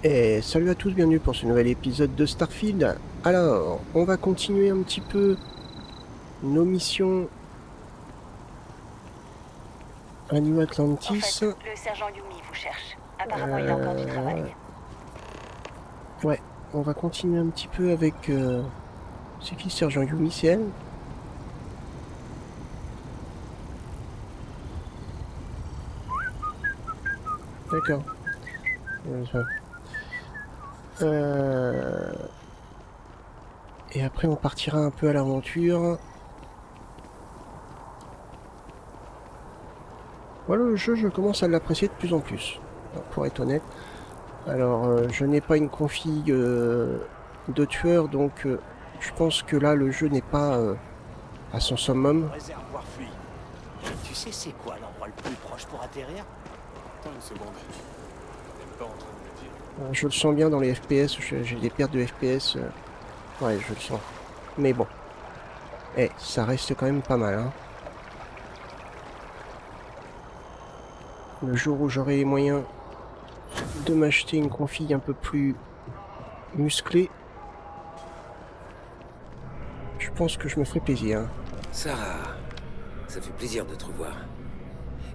Et salut à tous, bienvenue pour ce nouvel épisode de Starfield. Alors, on va continuer un petit peu nos missions à New En fait, Atlantis. le sergent Yumi vous cherche. Apparemment, il a encore du Euh, travail. ouais, on va continuer un petit peu avec... c'est qui le sergent Yumi, c'est elle? D'accord. Euh, et après, on partira un peu à l'aventure. Voilà, le jeu, je commence à l'apprécier de plus en plus, pour être honnête. Alors, je n'ai pas une config de tueur, donc je pense que là, le jeu n'est pas à son summum. Réservoir fluide. Tu sais c'est quoi l'endroit le plus proche pour atterrir? Attends une seconde. On n'est pas en train de me dire. Je le sens bien dans les FPS, j'ai des pertes de FPS. Ouais, je le sens. Mais bon, ça reste quand même pas mal. Hein. Le jour où j'aurai les moyens de m'acheter une config un peu plus musclée, je pense que je me ferai plaisir. Hein. Sarah, ça fait plaisir de te revoir.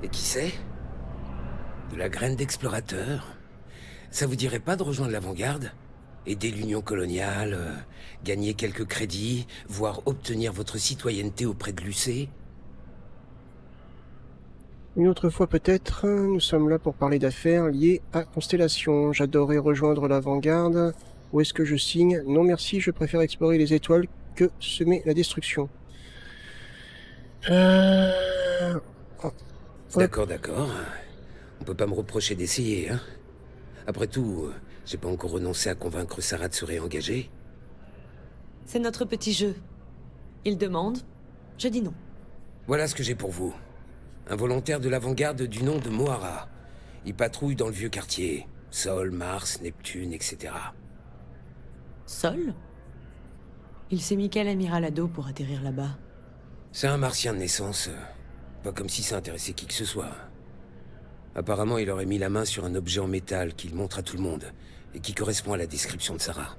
Et qui c'est? De la graine d'explorateur? Ça vous dirait pas de rejoindre l'avant-garde? Aider l'Union coloniale, gagner quelques crédits, voire obtenir votre citoyenneté auprès de l'UC? Une autre fois peut-être, nous sommes là pour parler d'affaires liées à Constellation. J'adorerais rejoindre l'avant-garde. Où est-ce que je signe? Non merci, je préfère explorer les étoiles que semer la destruction. D'accord, d'accord. On peut pas me reprocher d'essayer, hein? Après tout, j'ai pas encore renoncé à convaincre Sarah de se réengager. C'est notre petit jeu. Il demande, je dis non. Voilà ce que j'ai pour vous. Un volontaire de l'avant-garde du nom de Moara. Il patrouille dans le vieux quartier. Sol, Mars, Neptune, etc. Sol? Il s'est mis quel amiral à dos pour atterrir là-bas? C'est un martien de naissance. Pas comme si ça intéressait qui que ce soit. Apparemment, il aurait mis la main sur un objet en métal qu'il montre à tout le monde, et qui correspond à la description de Sarah.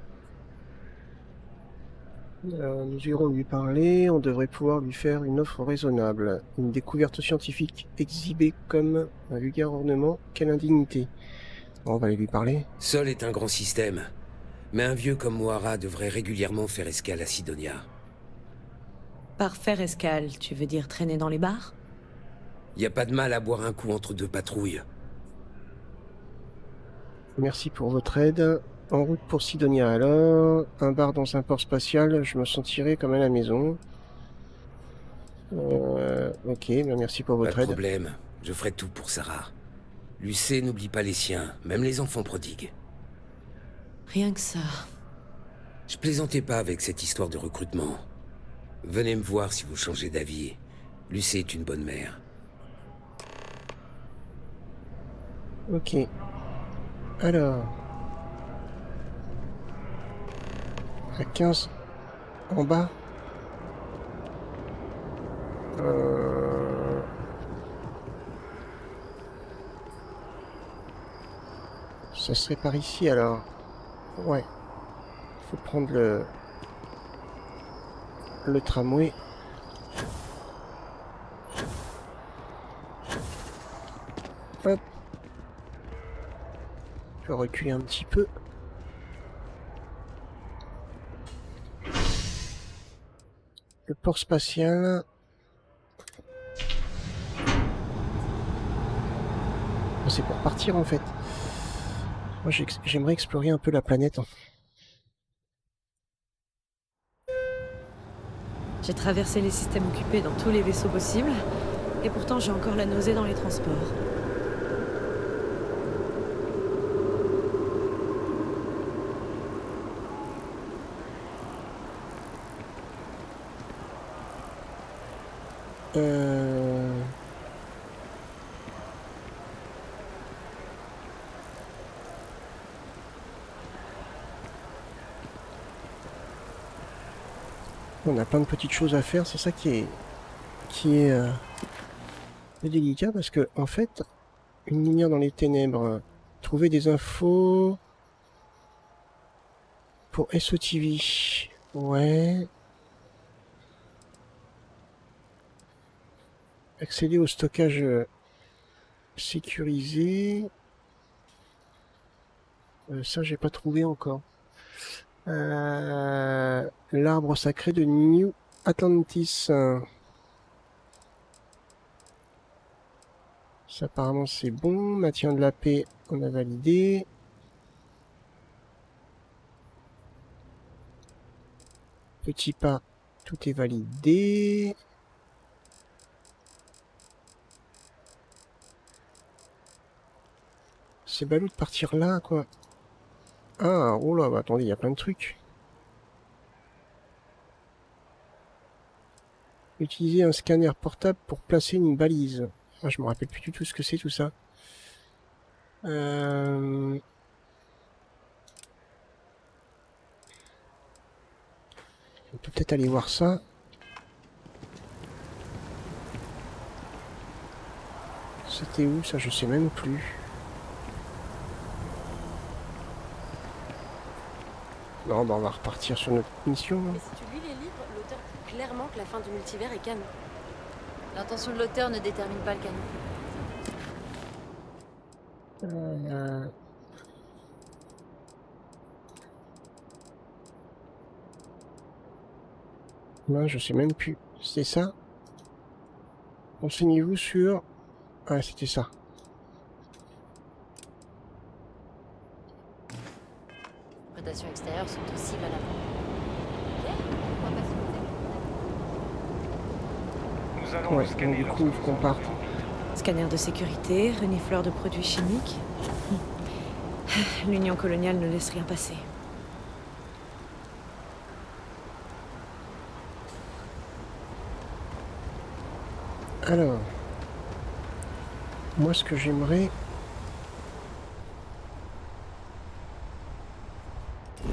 Nous irons lui parler, on devrait pouvoir lui faire une offre raisonnable. Une découverte scientifique exhibée comme un vulgaire ornement, quelle indignité. On va aller lui parler. Sol est un grand système, mais un vieux comme Moara devrait régulièrement faire escale à Sidonia. Par faire escale, tu veux dire traîner dans les bars? Y a pas de mal à boire un coup entre deux patrouilles. Merci pour votre aide. En route pour Sidonia alors. Un bar dans un port spatial, je me sentirai comme à la maison. Ok, merci pour Pas votre de aide. problème, je ferai tout pour Sarah. L'UC n'oublie pas les siens, même les enfants prodigues. Rien que ça. Je plaisantais pas avec cette histoire de recrutement. Venez me voir si vous changez d'avis. L'UC est une bonne mère. Ok. Alors. À 15 en bas. Ça serait par ici alors. Ouais. Faut prendre le tramway. Hop. Je vais reculer un petit peu. Le port spatial. C'est pour partir en fait. Moi j'aimerais explorer un peu la planète. J'ai traversé les systèmes occupés dans tous les vaisseaux possibles, et pourtant j'ai encore la nausée dans les transports. On a plein de petites choses à faire, c'est ça qui est délicat parce que en fait, une lumière dans les ténèbres, trouver des infos, pour SOTV. Ouais. Accéder au stockage sécurisé. Ça, j'ai pas trouvé encore. L'arbre sacré de New Atlantis. Ça, apparemment, c'est bon. Maintien de la paix, on a validé. Petit pas, tout est validé. C'est ballot de partir là, quoi. Ah, oh là, bah attendez, il y a plein de trucs. Utiliser un scanner portable pour placer une balise. Ah, je me rappelle plus du tout ce que c'est tout ça. On peut peut-être aller voir ça. C'était où ça? Je sais même plus. Non, bah on va repartir sur notre mission. Mais si tu lis les livres, l'auteur dit clairement que la fin du multivers est canon. L'intention de l'auteur ne détermine pas le canon. Non, je sais même plus. C'est ça? Renseignez-vous sur... Ah, c'était ça. Les prédations extérieures sont aussi valables. Nous allons Ouais, le donc scanner du coup, il faut qu'on parte. Scanner de sécurité, renifleur de produits chimiques. L'Union coloniale ne laisse rien passer. Alors, moi ce que j'aimerais... Vous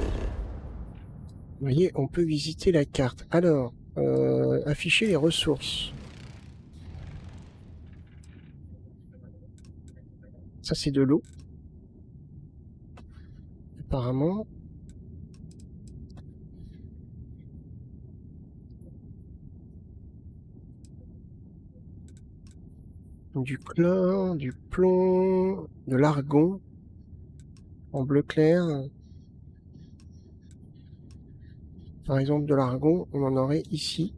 voyez, on peut visiter la carte. Alors, afficher les ressources. Ça c'est de l'eau. Apparemment. Du chlore, du plomb, de l'argon en bleu clair. Par exemple, de l'argon, on en aurait ici.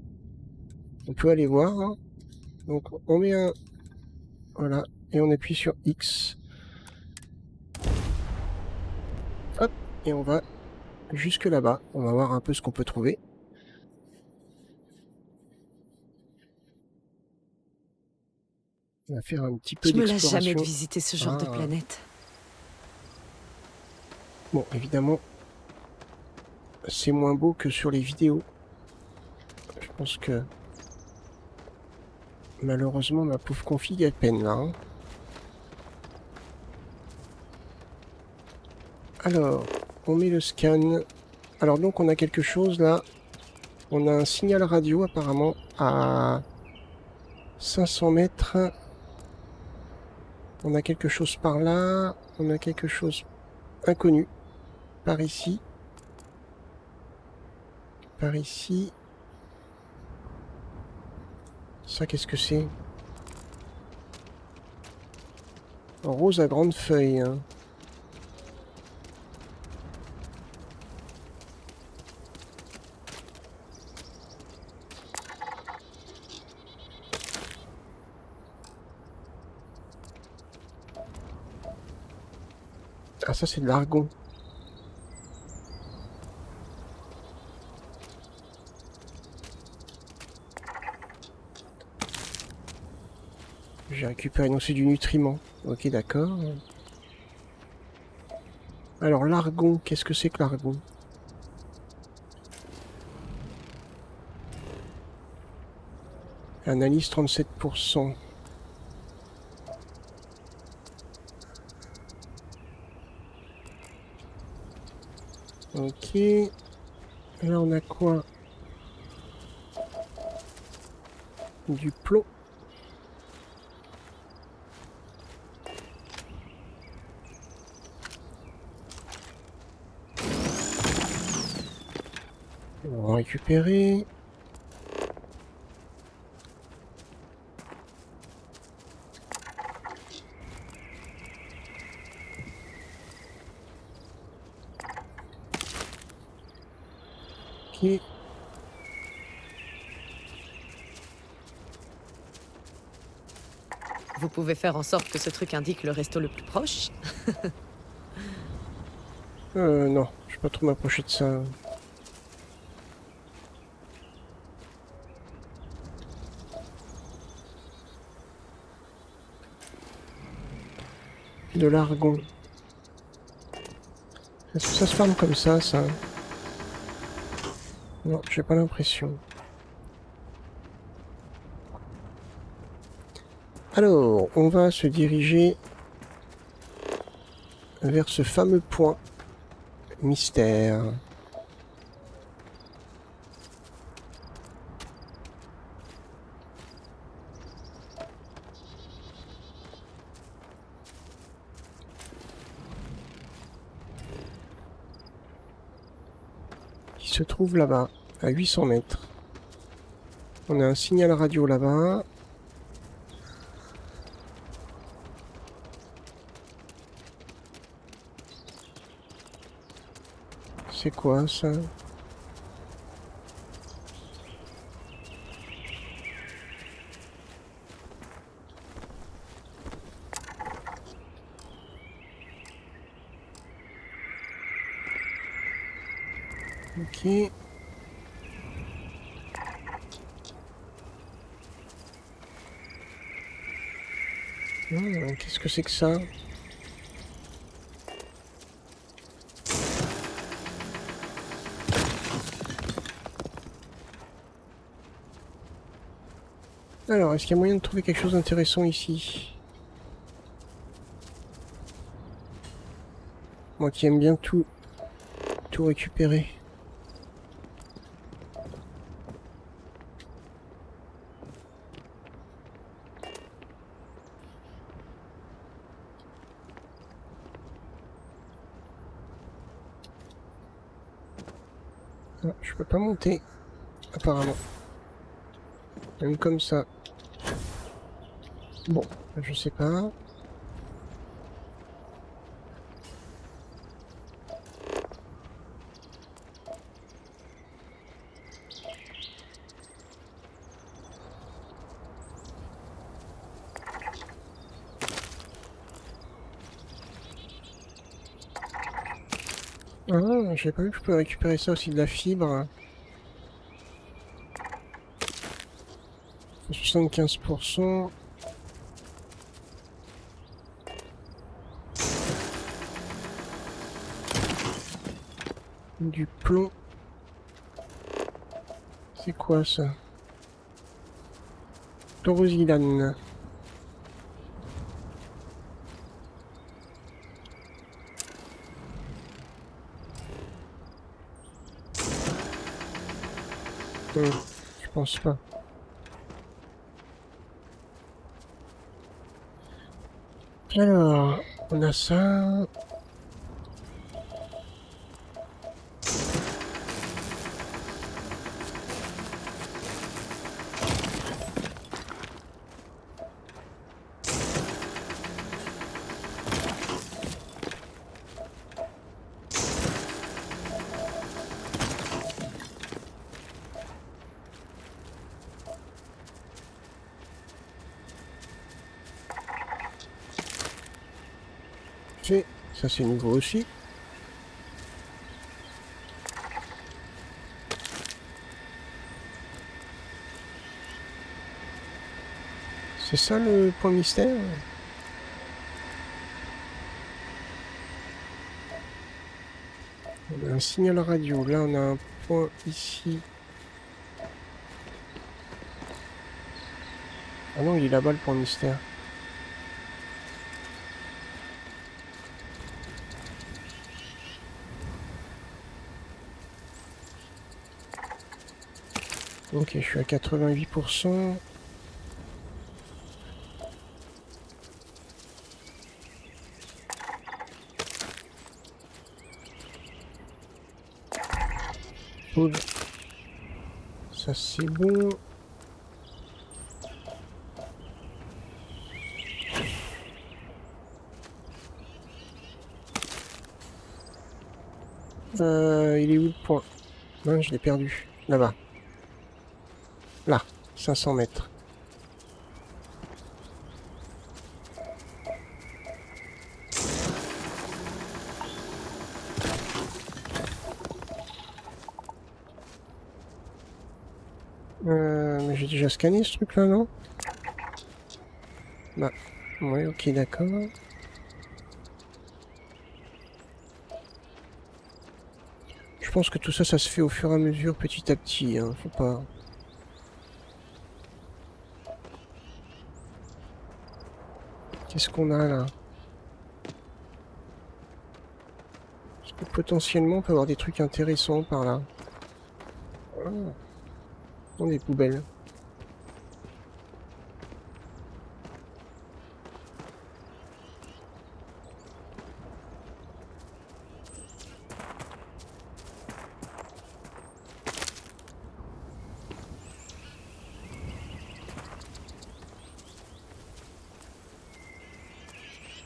On peut aller voir. Hein. Donc, on met un... Voilà. Et on appuie sur X. Hop. Et on va jusque là-bas. On va voir un peu ce qu'on peut trouver. On va faire un petit peu Je me d'exploration. lasse jamais de visiter ce genre de planète. Bon, évidemment, c'est moins beau que sur les vidéos. Je pense que malheureusement ma pauvre config elle peine là. Hein. Alors, on met le scan. Alors donc on a quelque chose là. On a un signal radio apparemment à 500 mètres. On a quelque chose par là. On a quelque chose inconnu. Par ici. Par ici. Ça, qu'est-ce que c'est? Rose à grandes feuilles. Hein. Ah, ça, c'est de l'argon. J'ai récupéré, non, c'est du nutriment. Ok, d'accord. Alors, l'argon, qu'est-ce que c'est que l'argon? Analyse 37%. Ok. Là, on a quoi? Du plomb. On va récupérer. Ok. Vous pouvez faire en sorte que ce truc indique le resto le plus proche? Non, je vais pas trop m'approcher de ça. De l'argon. Est-ce que ça se farme comme ça? Non, j'ai pas l'impression. Alors, on va se diriger vers ce fameux point mystère. Qui se trouve là-bas, à 800 mètres. On a un signal radio là-bas. C'est quoi ça? Ok. Qu'est-ce que c'est que ça? Alors, est-ce qu'il y a moyen de trouver quelque chose d'intéressant ici? Moi qui aime bien tout récupérer. Ah, je peux pas monter, apparemment. Même comme ça. Bon, je sais pas. Ah, j'ai pas vu que je peux récupérer ça aussi de la fibre. 75%. Du plomb. C'est quoi ça? Taurosilane. Je pense pas. Alors, on a ça. Fait, ça c'est nouveau aussi. C'est ça le point mystère? On a un signal radio, là on a un point ici. Ah non, il est là-bas le point mystère. Ok, je suis à 88%. Cool. Ça c'est bon. Il est où le point? Non, je l'ai perdu. Là-bas. Là, 500 mètres. Mais j'ai déjà scanné ce truc-là, non? Bah, ouais, ok, d'accord. Je pense que tout ça, ça se fait au fur et à mesure, petit à petit, hein, faut pas... Qu'est-ce qu'on a là? Parce que potentiellement, on peut avoir des trucs intéressants par là. Ah. Dans des poubelles.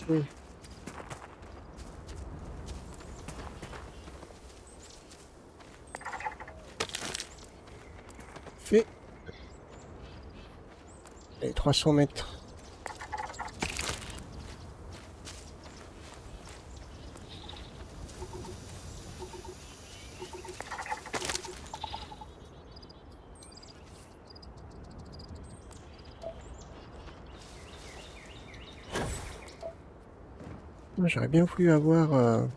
Hmm. Fait. Allez, 300 mètres. J'aurais bien voulu avoir...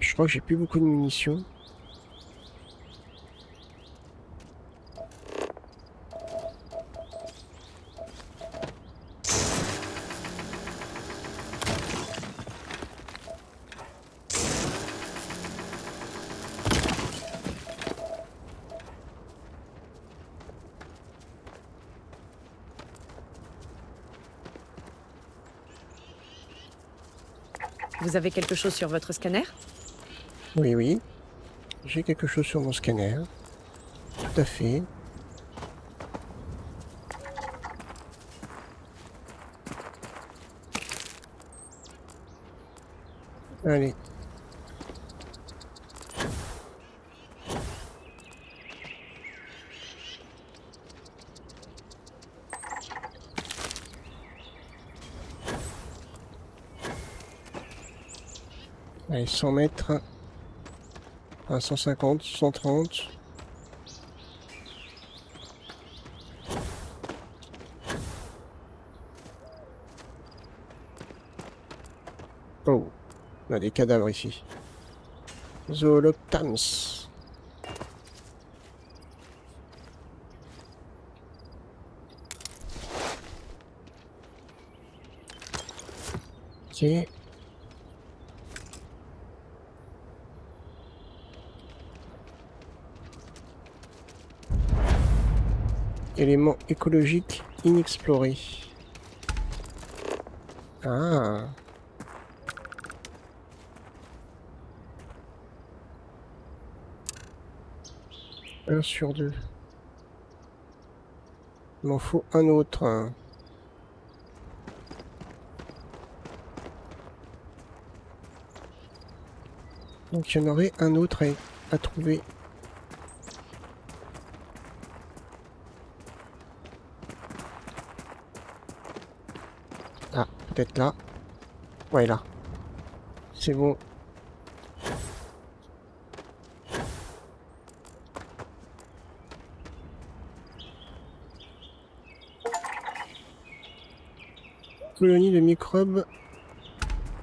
Je crois que j'ai plus beaucoup de munitions. Vous avez quelque chose sur votre scanner? Oui, oui. J'ai quelque chose sur mon scanner. Tout à fait. Allez. Allez, 100 mètres. Enfin, 150, 130. Oh, on a des cadavres ici. Zooloptams. Ok. Éléments écologiques inexplorés. Ah. Un sur deux. Il m'en faut un autre. Hein. Donc il y en aurait un autre à trouver. Ah, peut-être là. Ouais, là. C'est bon. Colonie de microbes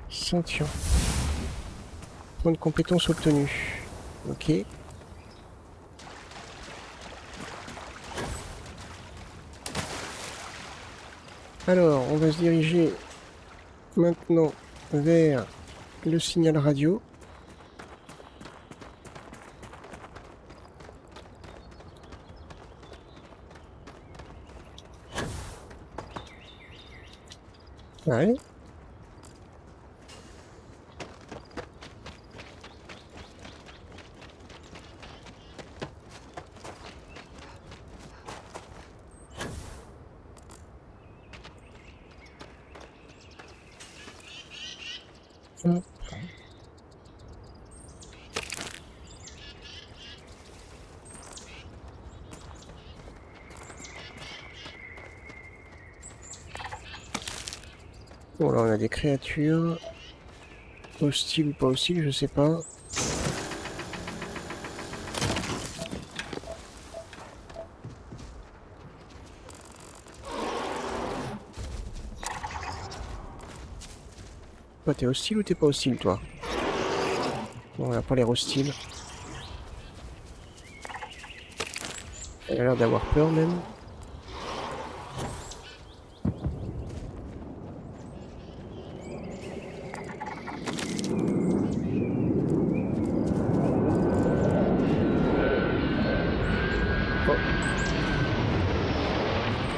sentients. Point de compétence obtenu. Ok. Alors, on va se diriger maintenant vers le signal radio. Ouais. Hop. Bon, là on a des créatures. Hostiles ou pas hostiles, je sais pas. Toi, t'es hostile ou t'es pas hostile, toi? Bon, on a pas l'air hostile. Elle a l'air d'avoir peur, même. Oh.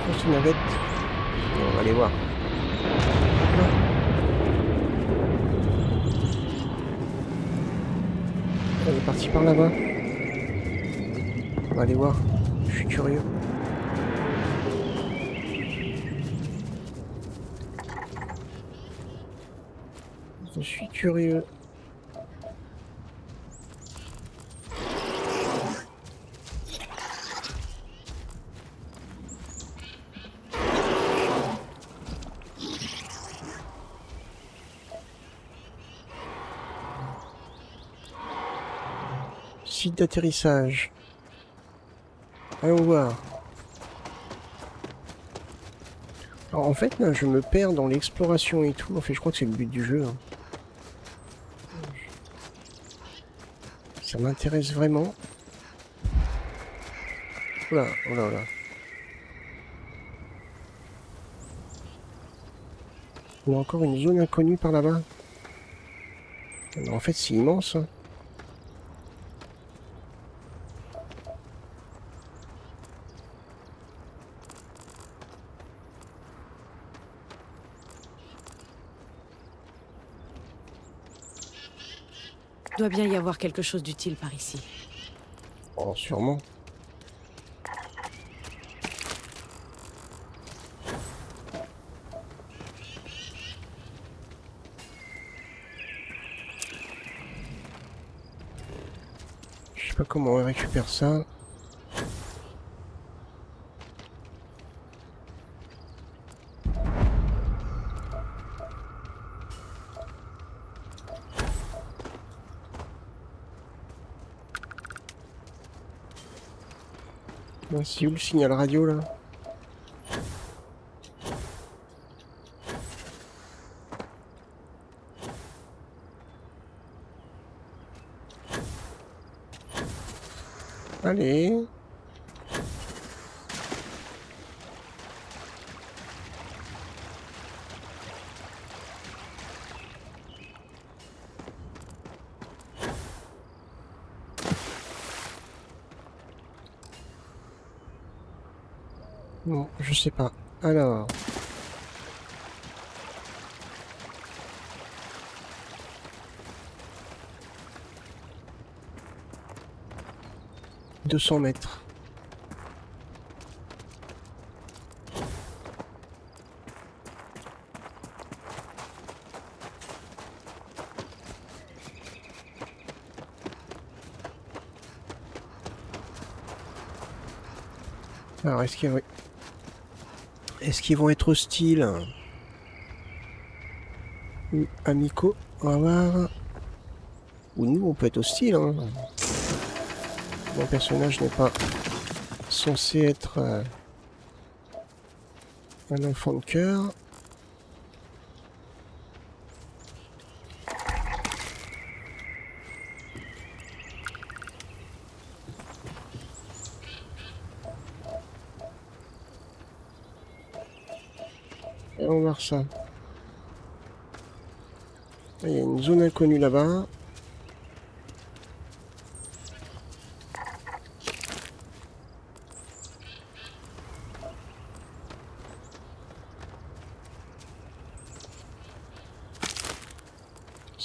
Oh, c'est une navette. Bon, on va aller voir. Elle est partie par là-bas. On va aller voir. Je suis curieux. Je suis curieux. Site d'atterrissage. Allons voir. Alors en fait là je me perds dans l'exploration et tout. En fait je crois que c'est le but du jeu. Hein. Ça m'intéresse vraiment. Oula, oula, oula. On a encore une zone inconnue par là-bas. En fait c'est immense. Hein. Il doit bien y avoir quelque chose d'utile par ici. Oh, sûrement. Je sais pas comment on récupère ça. C'est où le signal radio là? Allez. Non, je sais pas. Alors. « 200 mètres. » Alors, est-ce qu'ils vont être hostiles ou amicaux? On va voir. Ou nous, on peut être hostiles. Hein. Mon personnage n'est pas censé être un enfant de cœur. Et on va voir ça. Il y a une zone inconnue là-bas.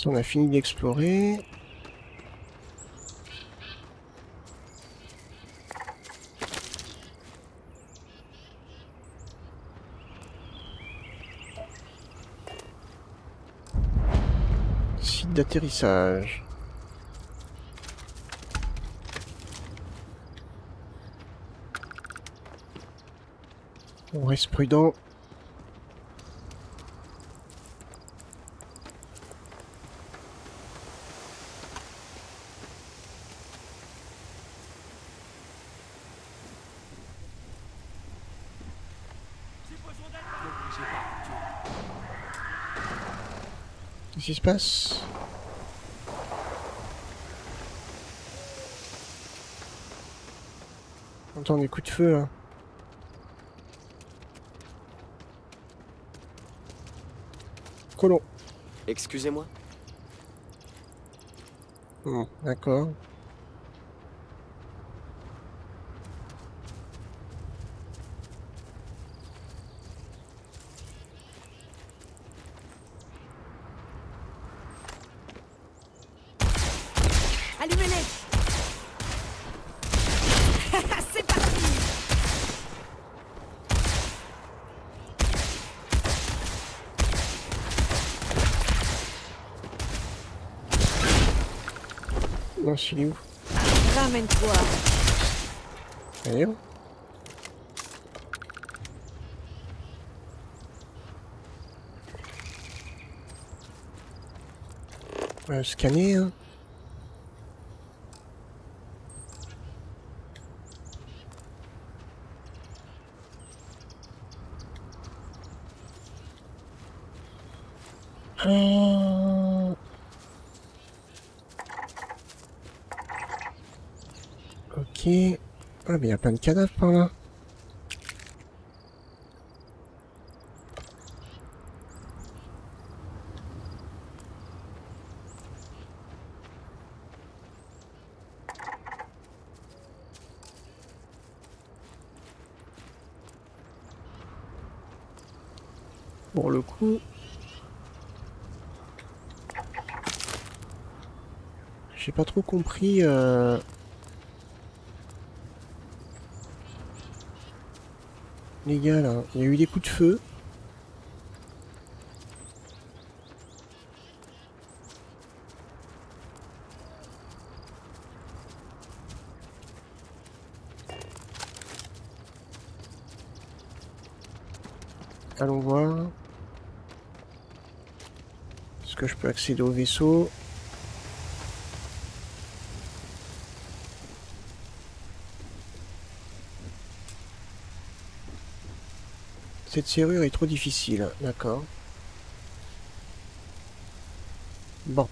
On a fini d'explorer. d'atterrissage. On reste prudent. Qu'est-ce qui se passe? On entend des coups de feu là. Colon. Excusez-moi. D'accord. Allumez-les. C'est parti. Non, il est où? Ramène-toi. Allez, où? Scanner, hein. Ok. Ah, mais il y a plein de cadavres par là. Pour le coup... J'ai pas trop compris... Les gars, là, il y a eu des coups de feu. Allons voir. Est-ce que je peux accéder au vaisseau? Cette serrure est trop difficile, d'accord. Bon.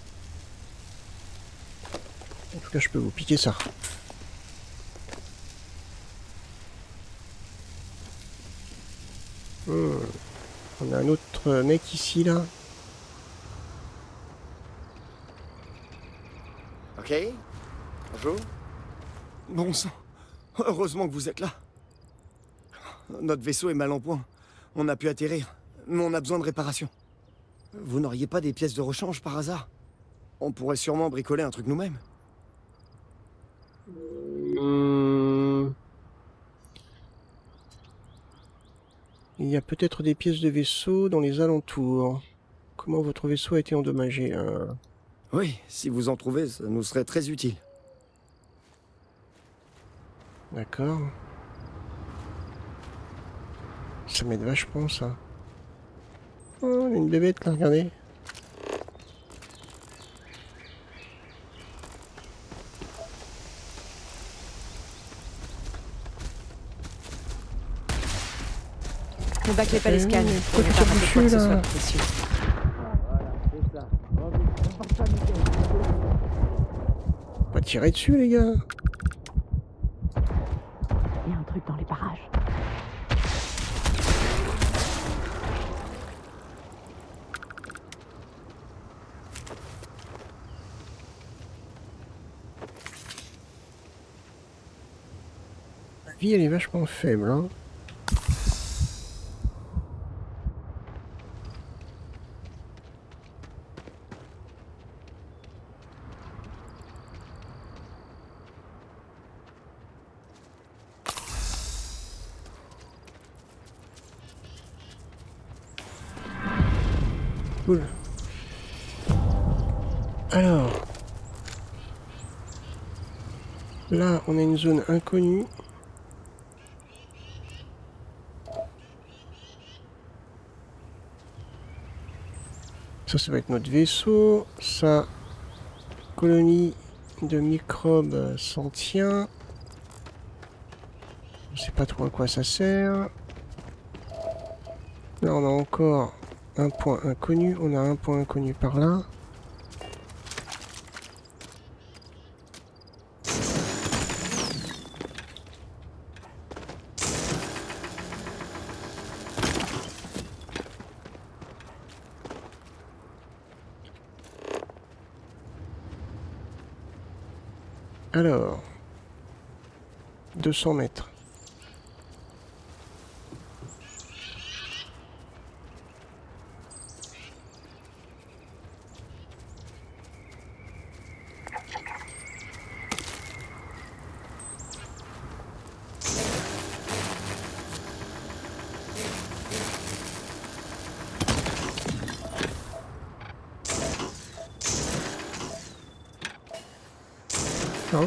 En tout cas, je peux vous piquer ça. On a un autre mec ici, là. Ok. Bonjour. Bon sang. Heureusement que vous êtes là. Notre vaisseau est mal en point. On a pu atterrir, mais on a besoin de réparation. Vous n'auriez pas des pièces de rechange par hasard? On pourrait sûrement bricoler un truc nous-mêmes. Il y a peut-être des pièces de vaisseau dans les alentours. Comment votre vaisseau a été endommagé? Oui, si vous en trouvez, ça nous serait très utile. D'accord. Ça m'aide vachement, ça. Oh, une bébête, là, regardez. Ne bâclez pas les scans. Pourquoi tu tires dessus, là? Pas tirer dessus, les gars. Il y a un truc dans les parages. La vie, elle est vachement faible, hein. Cool. Alors, là, on a une zone inconnue. Ça va être notre vaisseau. Ça, colonie de microbes sentients. Je sais pas trop à quoi ça sert. Là, on a encore un point inconnu. On a un point inconnu par là. Alors, 200 mètres. Oh.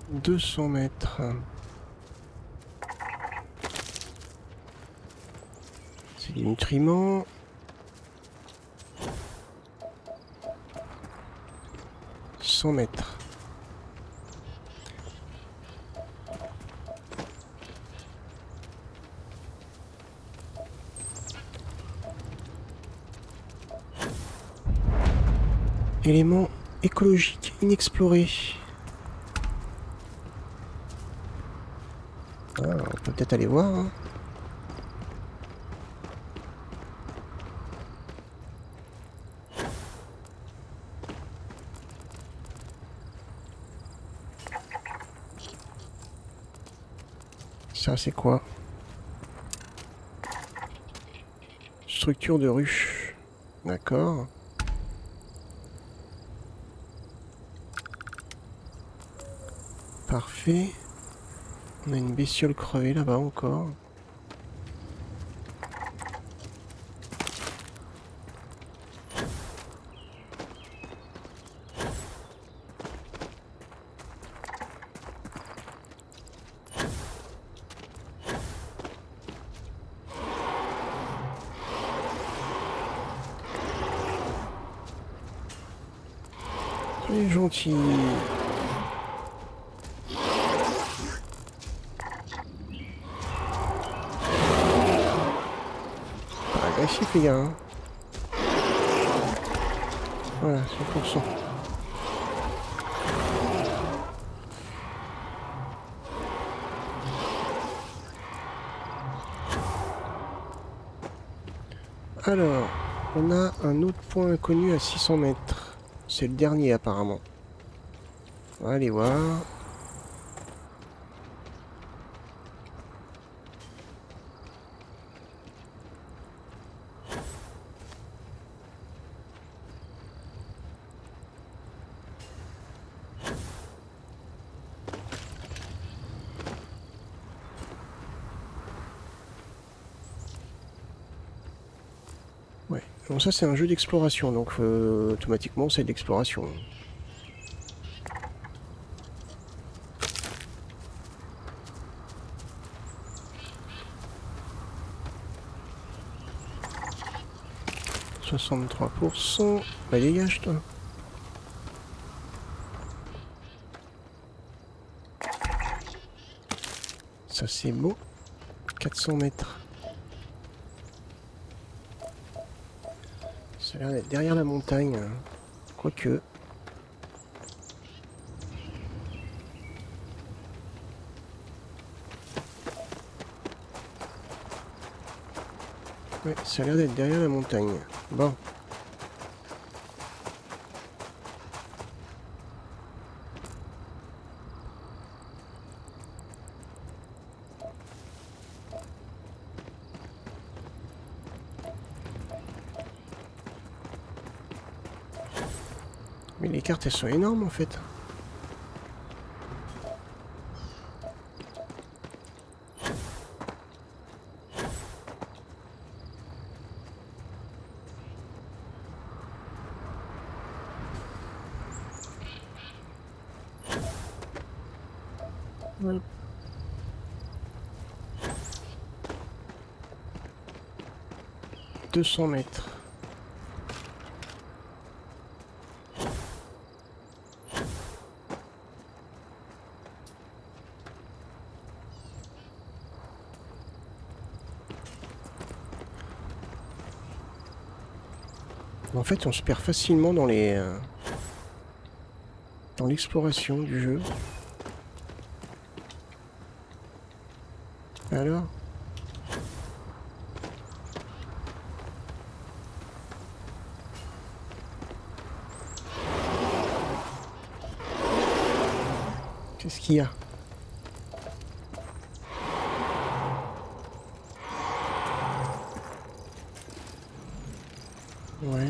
« 200 mètres. » C'est des nutriments. « 100 mètres. » Éléments écologiques inexplorés. Ah, on peut peut-être aller voir. Hein. Ça, c'est quoi? Structure de ruche. D'accord. Parfait. On a une bestiole crevée là-bas encore. Il est gentil. Agressif les gars. Hein. Voilà, 100%. Alors, on a un autre point inconnu à 600 mètres. C'est le dernier apparemment. On va aller voir. Ouais, donc ça c'est un jeu d'exploration, donc automatiquement c'est de l'exploration. « 63%. Bah dégage toi. Ça c'est beau. 400 mètres. Ça a l'air d'être derrière la montagne. Hein. Quoique. Ouais, ça a l'air d'être derrière la montagne. Bon. Mais les cartes, elles sont énormes en fait. Ouais. 200 mètres. En fait, on se perd facilement dans les dans l'exploration du jeu. Alors? Qu'est-ce qu'il y a? Ouais.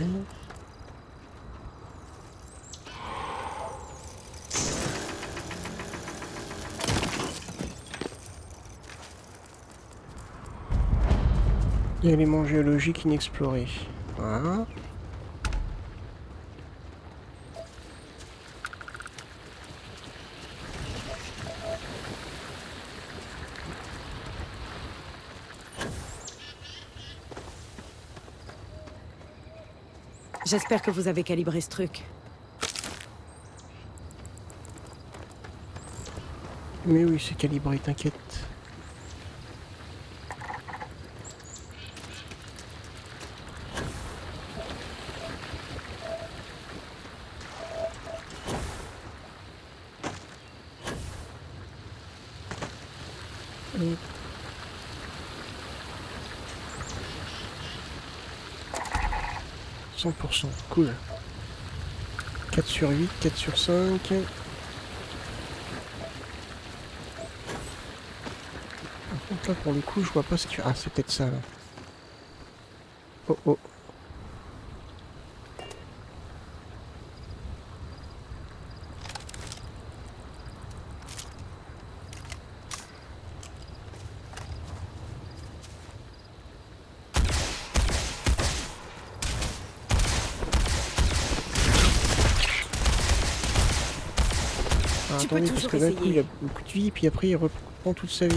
Éléments géologiques inexplorés. Voilà. J'espère que vous avez calibré ce truc. Mais oui, c'est calibré, t'inquiète. Hop. 100%, cool. 4 sur 8, 4 sur 5. Par contre là pour le coup je vois pas ce qu'il y a. Ah c'est peut-être ça là. Oh oh. Ah, Tu peux attendez, parce toujours que d'un coup il essayer. a beaucoup de vie, puis après il reprend toute sa vie.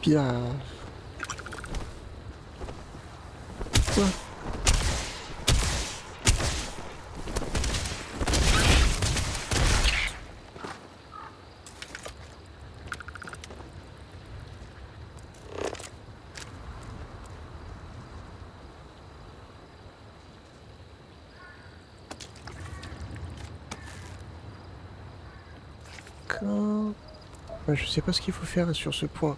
Puis là... Quoi? D'accord. Ouais, je sais pas ce qu'il faut faire sur ce point.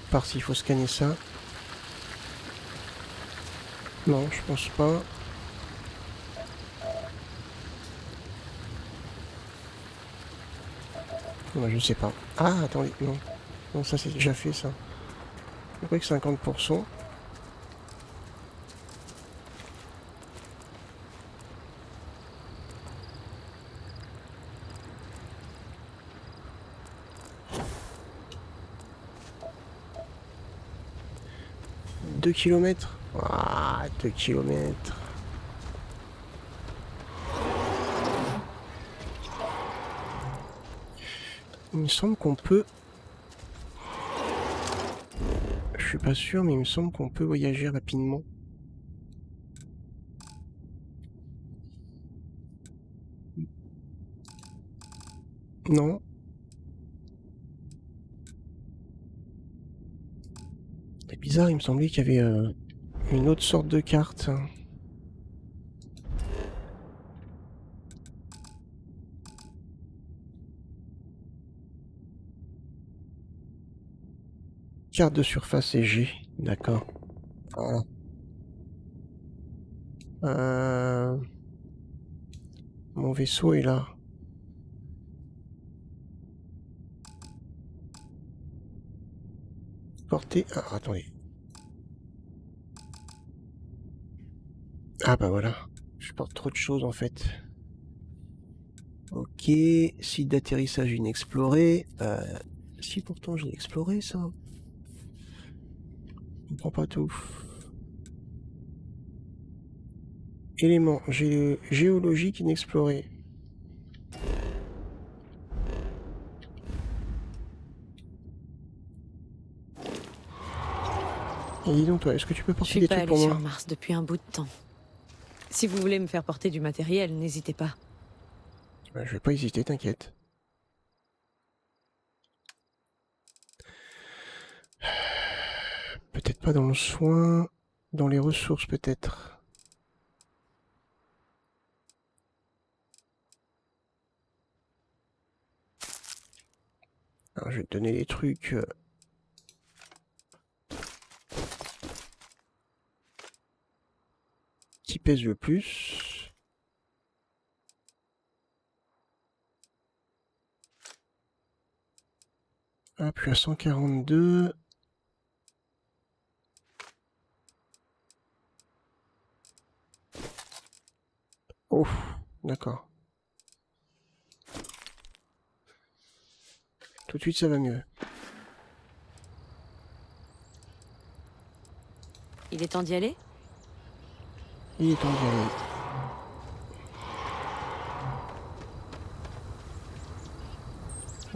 Par s'il faut scanner ça. Non, je pense pas. Ouais, je sais pas. Ah, attendez, non. Non, ça c'est déjà fait ça. Je crois que 50%. Deux kilomètres. Ah, 2 kilomètres. Il me semble qu'on peut... Je suis pas sûr, mais il me semble qu'on peut voyager rapidement. Non. C'est bizarre, il me semblait qu'il y avait une autre sorte de carte. Carte de surface et G, d'accord. Voilà. Mon vaisseau est là. porter... Ah, attendez. Ah bah voilà. Je porte trop de choses en fait. Ok, site d'atterrissage inexploré. Si pourtant j'ai exploré ça. On prend pas tout. Éléments géologiques inexplorés. Et dis donc toi, est-ce que tu peux Je porter suis des pas trucs allée pour sur moi? Mars depuis un bout de temps. Si vous voulez me faire porter du matériel, n'hésitez pas. Je vais pas hésiter, t'inquiète. Peut-être pas dans le soin, dans les ressources peut-être. Alors je vais te donner les trucs. Qui pèse le plus. Ah, puis à 142. Oh, d'accord. Tout de suite, ça va mieux. Il est temps d'y aller? Il est temps d'y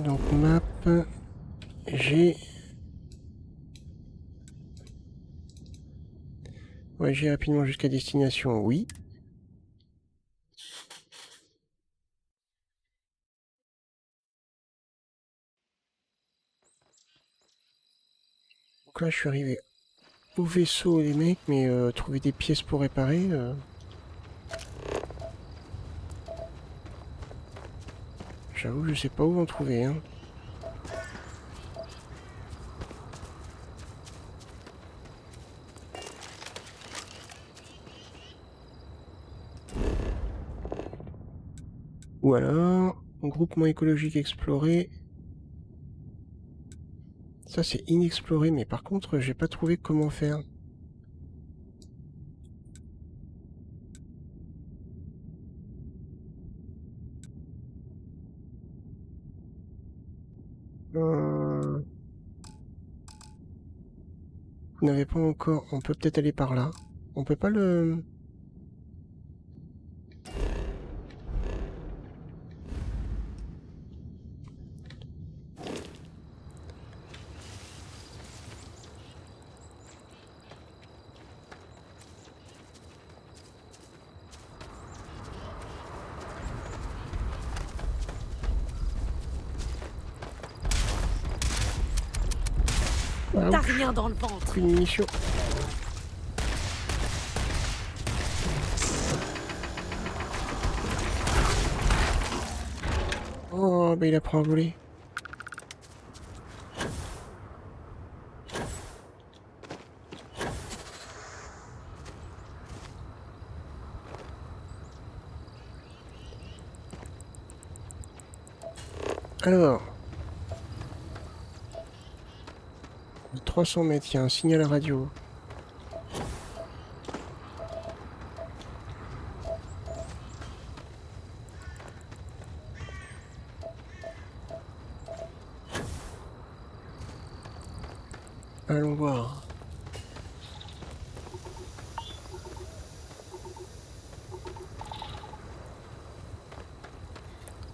aller. Donc, map. J'ai... Ouais, j'ai rapidement jusqu'à destination, oui. Donc là, je suis arrivé au vaisseau, les mecs, mais trouver des pièces pour réparer... J'avoue, je sais pas où en trouver, hein. Ou alors, groupement écologique exploré. Ça c'est inexploré, mais par contre j'ai pas trouvé comment faire. Vous n'avez pas encore... On peut peut-être aller par là. On peut pas le... T'as rien dans le ventre. Une munition. Oh, bah il apprend à voler. Alors... 300 mètres, il y a un signal à radio. Allons voir.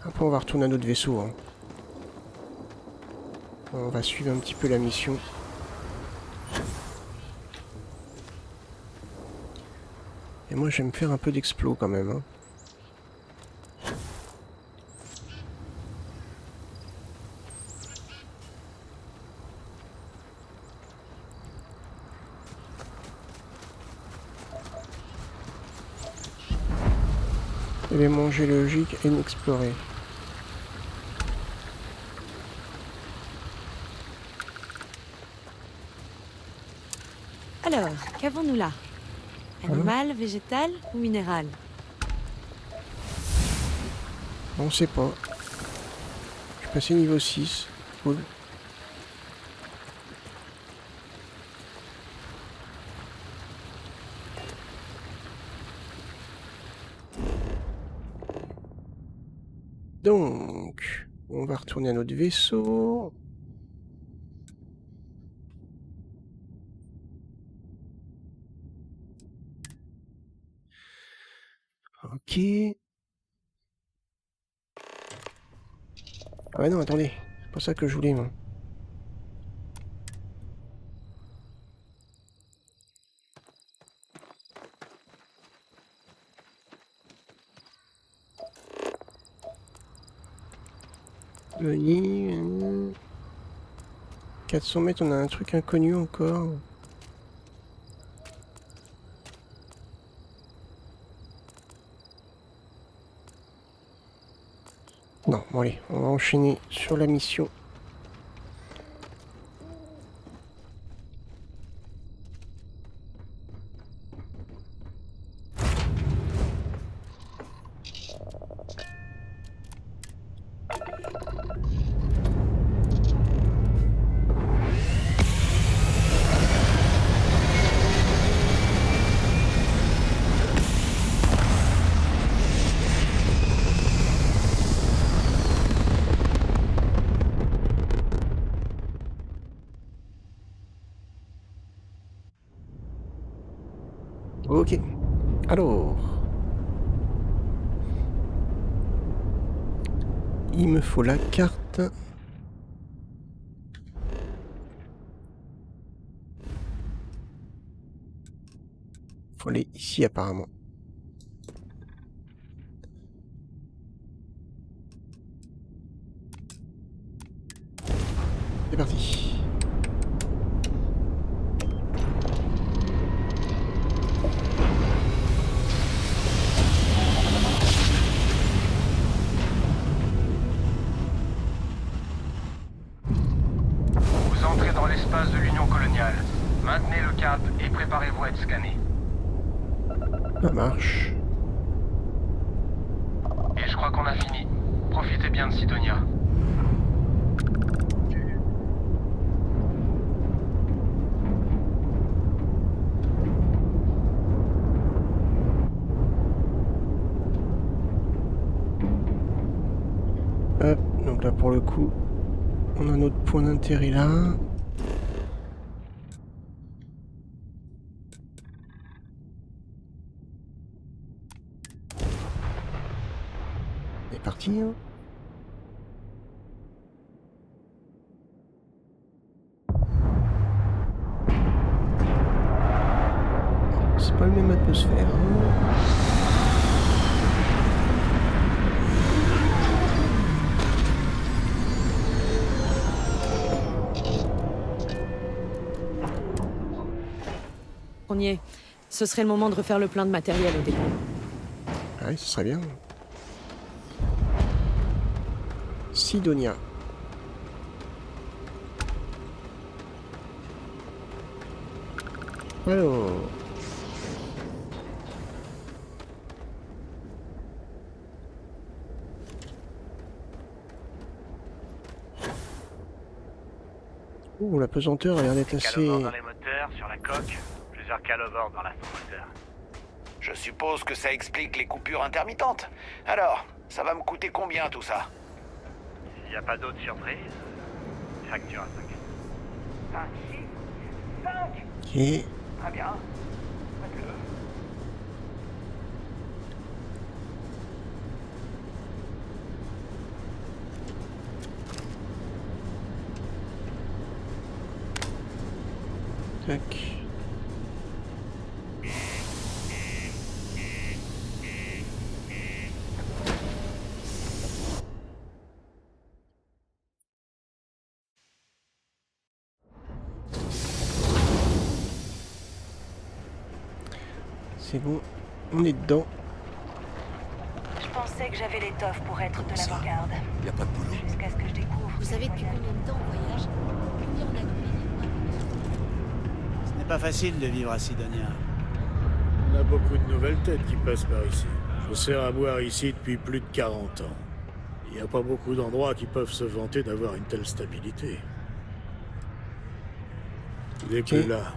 Après on va retourner à notre vaisseau, hein. On va suivre un petit peu la mission. Et moi j'aime faire un peu d'explos quand même, hein. Éléments géologiques inexplorés. Alors, qu'avons-nous là? Animal, végétal ou minéral? On sait pas. Je suis passé niveau 6. Cool. Donc, on va retourner à notre vaisseau. Ok. Ah ouais non, attendez. C'est pas ça que je voulais, moi. Denis... 400 mètres, on a un truc inconnu encore. Non, bon allez, on va enchaîner sur la mission. Ok. Alors... il me faut la carte. Faut aller ici apparemment. C'est parti. Vous entrez dans l'espace de l'Union coloniale. Maintenez le cap et préparez-vous à être scanné. Ça marche. Et je crois qu'on a fini. Profitez bien de Sidonia. Hop, donc là pour le coup, on a notre point d'intérêt là. C'est parti. Hein. C'est pas la même atmosphère. Hein. On y est. Ce serait le moment de refaire le plein de matériel au début. Ah oui, ce serait bien. Sidonia. Alors... ouh, la pesanteur a l'air d'être assez... Calovore dans les moteurs, sur la coque, plusieurs calovores dans l'ascenseur. Je suppose que ça explique les coupures intermittentes. Alors, ça va me coûter combien tout ça? S'il n'y a pas d'autres surprises, facture à 5. 5 Ok. Très bien. Faites-le. Tac. C'est bon, on est dedans. Je pensais que j'avais l'étoffe pour être de l'avant-garde. Y a pas de boulot. Jusqu'à ce que je découvre. Vous savez depuis combien de temps on voyage? Combien on a combien? Ce n'est pas facile de vivre à Sidonia. On a beaucoup de nouvelles têtes qui passent par ici. Je sers à boire ici depuis plus de 40 ans. Il n'y a pas beaucoup d'endroits qui peuvent se vanter d'avoir une telle stabilité. Il est plus là.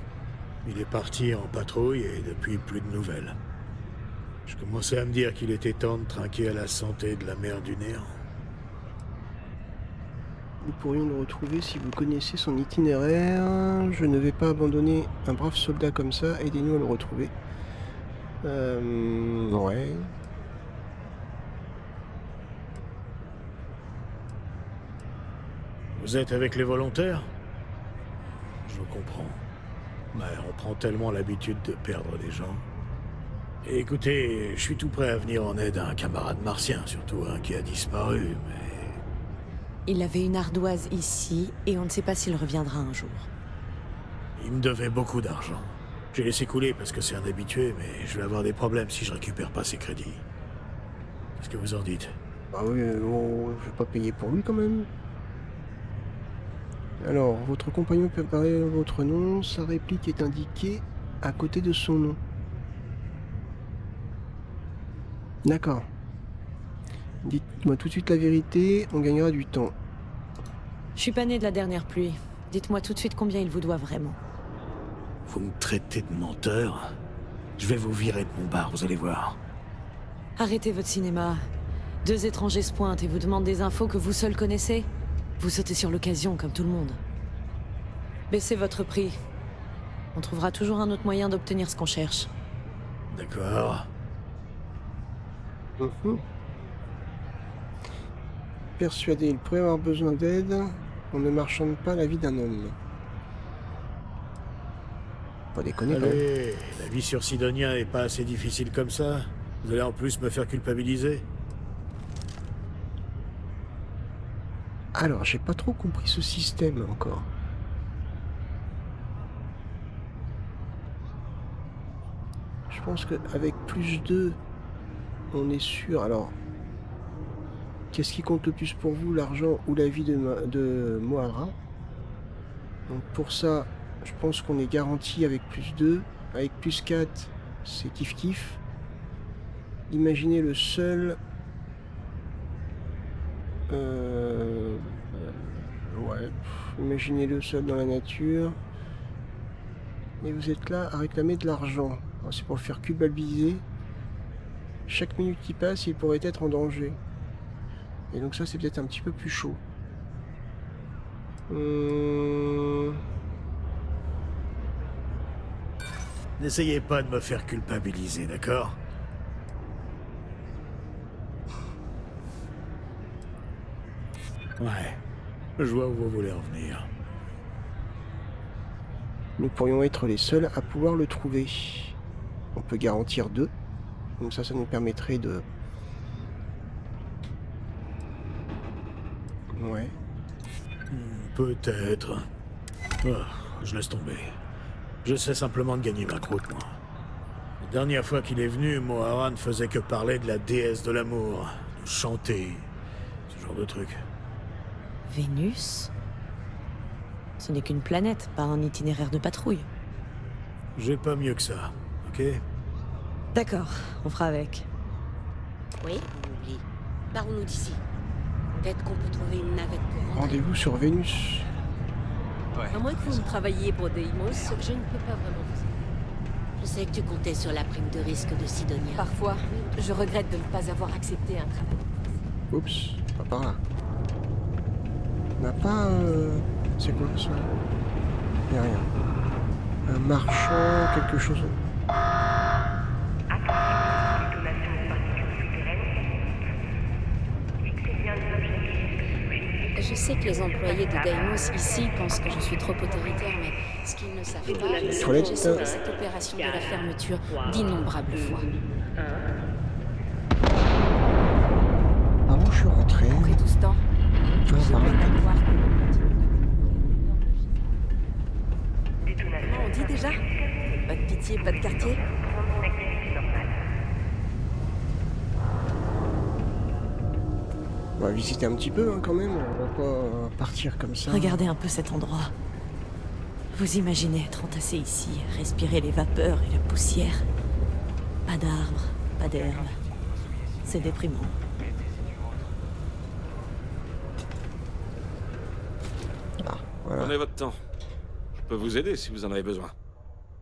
Il est parti en patrouille et depuis plus de nouvelles. Je commençais à me dire qu'il était temps de trinquer à la santé de la mer du néant. Nous pourrions le retrouver si vous connaissez son itinéraire. Je ne vais pas abandonner un brave soldat comme ça. Aidez-nous à le retrouver. Ouais. Vous êtes avec les volontaires? Je comprends. Mais on prend tellement l'habitude de perdre des gens. Et écoutez, je suis tout prêt à venir en aide à un camarade martien, surtout un qui a disparu, mais... Il avait une ardoise ici, et on ne sait pas s'il reviendra un jour. Il me devait beaucoup d'argent. J'ai laissé couler parce que c'est un habitué, mais je vais avoir des problèmes si je récupère pas ses crédits. Qu'est-ce que vous en dites? Ah oui, bon, je vais pas payer pour lui quand même. Alors, votre compagnon peut parler votre nom, sa réplique est indiquée à côté de son nom. D'accord. Dites-moi tout de suite la vérité, on gagnera du temps. Je suis pas né de la dernière pluie. Dites-moi tout de suite combien il vous doit vraiment. Vous me traitez de menteur? Je vais vous virer de mon bar, vous allez voir. Arrêtez votre cinéma. 2 étrangers se pointent et vous demandent des infos que vous seul connaissez. Vous sautez sur l'occasion comme tout le monde. Baissez votre prix. On trouvera toujours un autre moyen d'obtenir ce qu'on cherche. D'accord. Persuadé, il pourrait avoir besoin d'aide. On ne marchande pas la vie d'un homme. Pas déconner quand même. Allez, la vie sur Sidonia est pas assez difficile comme ça. Vous allez en plus me faire culpabiliser. Alors, j'ai pas trop compris ce système encore. Je pense qu'avec +2, on est sûr. Alors, qu'est-ce qui compte le plus pour vous, l'argent ou la vie de Moara? Donc pour ça, je pense qu'on est garanti avec +2. Avec +4, c'est kiff-kiff. Imaginez le seul... ouais, imaginez-le seul dans la nature. Et vous êtes là à réclamer de l'argent. C'est pour le faire culpabiliser. Chaque minute qui passe, il pourrait être en danger. Et donc ça, c'est peut-être un petit peu plus chaud. N'essayez pas de me faire culpabiliser, d'accord? Ouais, je vois où vous voulez en venir. Nous pourrions être les seuls à pouvoir le trouver. On peut garantir 2. Comme ça nous permettrait de... Ouais. Peut-être. Oh, je laisse tomber. J'essaie simplement de gagner ma croûte, moi. La dernière fois qu'il est venu, Moara ne faisait que parler de la déesse de l'amour, de chanter, ce genre de truc. Vénus? Ce n'est qu'une planète, pas un itinéraire de patrouille. J'ai pas mieux que ça, ok? D'accord, on fera avec. Oui, on oublie. Partons-nous d'ici. Peut-être qu'on peut trouver une navette pour rentrer. Rendez-vous sur Vénus. À moins que vous ne travailliez pour Deimos, Je ne peux pas vraiment vous aider. Je sais que tu comptais sur la prime de risque de Sidonia. parfois, je regrette de ne pas avoir accepté un travail. Oups, pas par là. On n'a pas... C'est quoi ça? Y'a rien. Un marchand, quelque chose... Je sais que les employés de Deimos ici pensent que je suis trop autoritaire, mais ce qu'ils ne savent pas, c'est que Toilette. j'ai sauvé cette opération de la fermeture d'innombrables fois. Ah bon, je suis rentré. Après tout ce temps, Ah, j'ai par là. peine à croire que... Comment on dit déjà? Pas de pitié, pas de quartier? On va visiter un petit peu quand même, on va pas partir comme ça. Regardez un peu cet endroit. Vous imaginez être entassé ici, respirer les vapeurs et la poussière. Pas d'arbres, pas d'herbe. C'est déprimant. Ah, voilà. Prenez votre temps. Je peux vous aider si vous en avez besoin.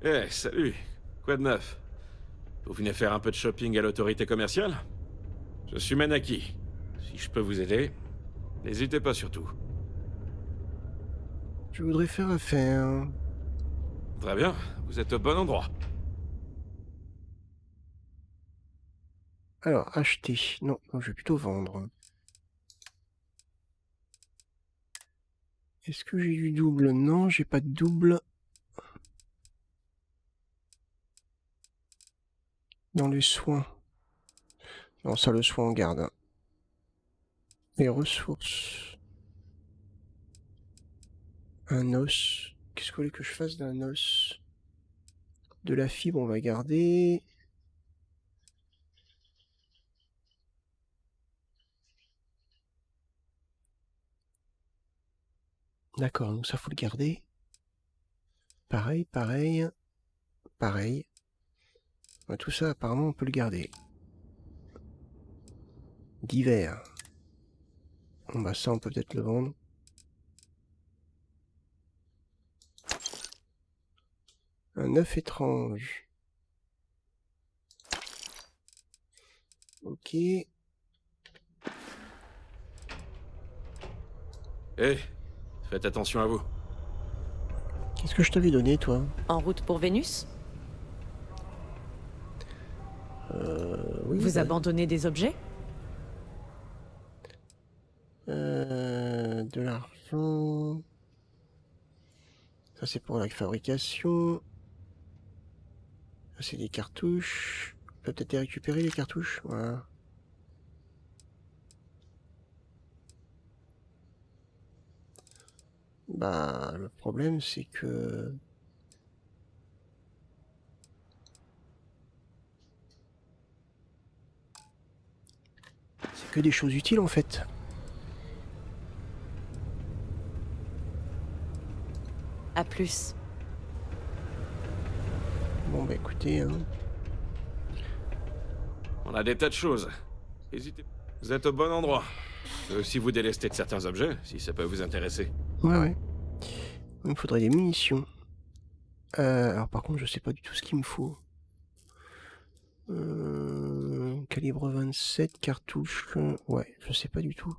Eh, salut. Quoi de neuf? Vous venez faire un peu de shopping à l'autorité commerciale? Je suis Manaki. Si je peux vous aider, n'hésitez pas surtout. Je voudrais faire affaire. Très bien, vous êtes au bon endroit. Alors, acheter. Non, non, je vais plutôt vendre. Est-ce que j'ai du double? Non, j'ai pas de double. Dans les soins. Non, ça, le soin, on garde. Hein. Les ressources. Un os. Qu'est-ce que vous voulez que je fasse d'un os? De la fibre, on va garder. D'accord, donc ça faut le garder. Pareil, pareil. Pareil. Ouais, tout ça, apparemment, on peut le garder. Divers. Bon bah ça, on peut peut-être le vendre. Un œuf étrange. Ok. Eh, faites attention à vous. Qu'est-ce que je t'avais donné, toi? En route pour Vénus? Oui. Vous abandonnez des objets? De l'argent. Ça, c'est pour la fabrication. Ça, c'est des cartouches. On peut peut-être les récupérer, les cartouches. Voilà. Bah, le problème, c'est que... c'est que des choses utiles, en fait. À plus. Bon, bah écoutez... Hein. On a des tas de choses. Hésitez. Vous êtes au bon endroit. Je peux aussi vous délester de certains objets, si ça peut vous intéresser. Ouais, ouais. Il me faudrait des munitions. Alors par contre, je sais pas du tout ce qu'il me faut. Calibre 27, cartouche... ouais, je sais pas du tout.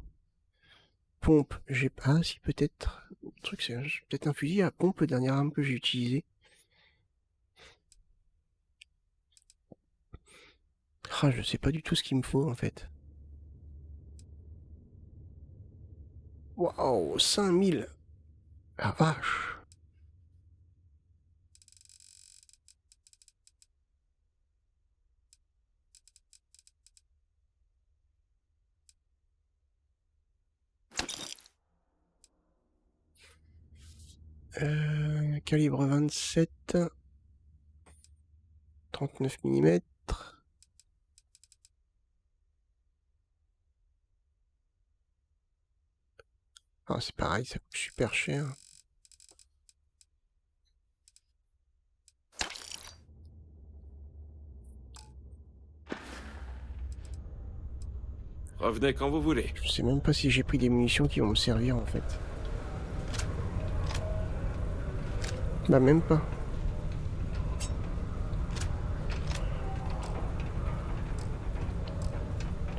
Pompe, j'ai pas... Ah, si, peut-être... Le truc, c'est peut-être un fusil à pompe, la dernière arme que j'ai utilisée. Ah, je sais pas du tout ce qu'il me faut, en fait. Waouh, 5000! La vache! Calibre 27, 39 mm. Ah, c'est pareil, ça coûte super cher. Revenez quand vous voulez. Je sais même pas si j'ai pris des munitions qui vont me servir en fait. Bah même pas.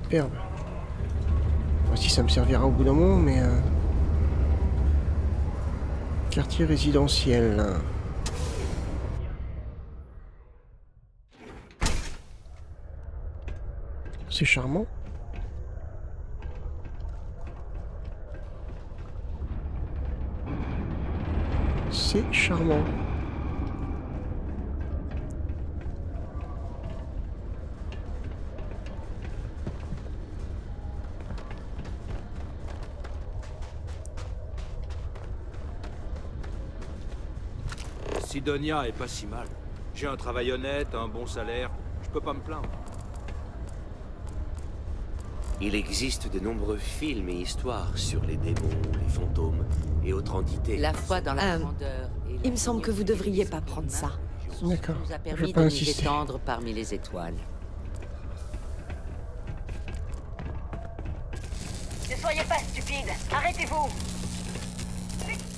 Superbe. Bon, si ça me servira au bout d'un moment, mais... Quartier résidentiel. C'est charmant. C'est charmant. Sidonia est pas si mal. J'ai un travail honnête, un bon salaire. Je peux pas me plaindre. Il existe de nombreux films et histoires sur les démons, les fantômes et autres entités. La foi dans la grandeur. Il me semble que vous devriez pas prendre ça. D'accord. Nous a Je permis vais de pas nous insister. étendre parmi les étoiles. Ne soyez pas stupides. Arrêtez-vous.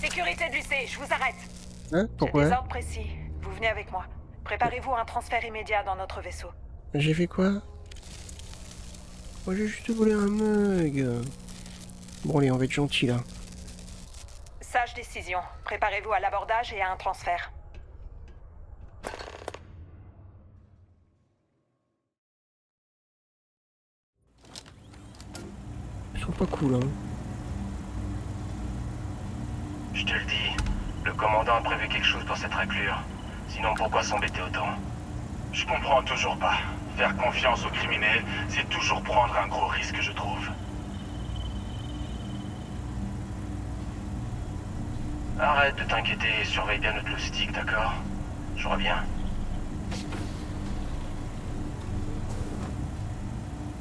Sécurité du C, je vous arrête. Hein? J'ai Pourquoi? des ordres précis. Vous venez avec moi. Préparez-vous à un transfert immédiat dans notre vaisseau. J'ai fait quoi? Moi j'ai juste volé un mug. Bon allez, on va être gentil là. Ça, Décision. Préparez-vous à l'abordage et à un transfert. Ils sont pas cool, hein. Je te le dis, le commandant a prévu quelque chose pour cette raclure. Sinon pourquoi s'embêter autant? Je comprends toujours pas. Faire confiance aux criminels, c'est toujours prendre un gros risque, je trouve. Arrête de t'inquiéter et surveille bien notre logistique, d'accord? Je reviens.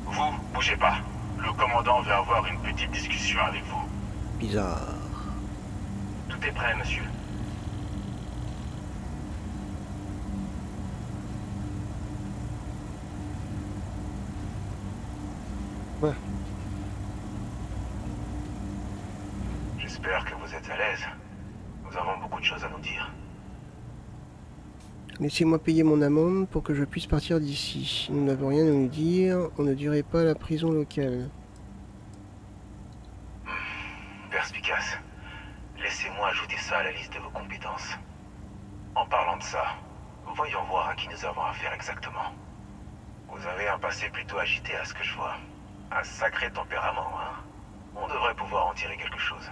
Vous, bougez pas. Le commandant veut avoir une petite discussion avec vous. Bizarre. Tout est prêt, monsieur. Ouais. J'espère que vous êtes à l'aise. Nous avons beaucoup de choses à nous dire. Laissez-moi payer mon amende pour que je puisse partir d'ici. Nous n'avons rien à nous dire. On ne dirait pas à la prison locale. Perspicace. Laissez-moi ajouter ça à la liste de vos compétences. En parlant de ça, voyons voir à qui nous avons affaire exactement. Vous avez un passé plutôt agité à ce que je vois. Un sacré tempérament, hein. On devrait pouvoir en tirer quelque chose.